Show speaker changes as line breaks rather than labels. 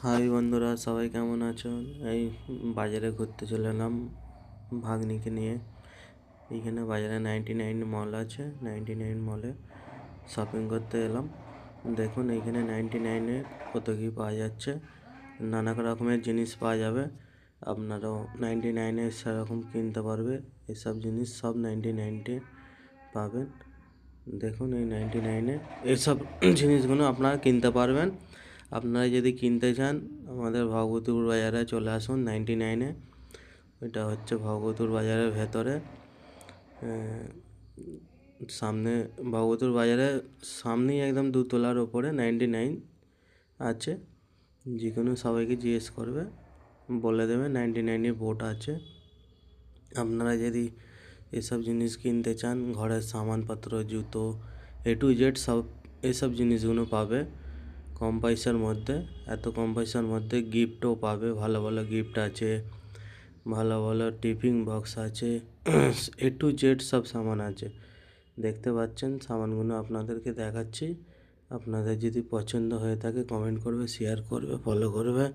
High বন্ধুরা, সবাই কেমন আছো? এই বাজারে ঘুরতে চলে এলাম ভাগ্নিকে নিয়ে। এইখানে বাজারে 99 মল আছে, 99 মলে শপিং করতে এলাম। দেখুন এইখানে 99-এ কত কী পাওয়া যাচ্ছে, নানা রকমের জিনিস পাওয়া যাবে। আপনারাও 99-এ সেরকম কিনতে পারবে। এসব জিনিস সব 99-এ পাবেন। দেখুন এই 99-এ এইসব জিনিসগুলো আপনারা কিনতে পারবেন। আপনারা যদি কিনতে চান আমাদের ভগবতীপুর বাজারে চলে আসুন 99-এ। এটা হচ্ছে ভগবতীপুর বাজারের ভেতরে, সামনে ভগবতীপুর বাজারের সামনেই একদম দুতলার ওপরে 99 আছে। যে কোনো সবাইকে জিজ্ঞেস করবে, বলে দেবে 99-এর বোর্ড আছে। আপনারা যদি এসব জিনিস কিনতে চান, ঘরের সামানপত্র, জুতো, A to Z সব এসব জিনিসগুলো পাবে কম পয়সার মধ্যে। এত কম পয়সার মধ্যে গিফটও পাবে, ভালো ভালো গিফট আছে, ভালো ভালো টিফিন বক্স আছে, A to Z সব সামান আছে। দেখতে পাচ্ছেন সামানগুলো আপনাদেরকে দেখাচ্ছি। আপনাদের যদি পছন্দ হয়ে থাকে কমেন্ট করবে, শেয়ার করবে, ফলো করবে।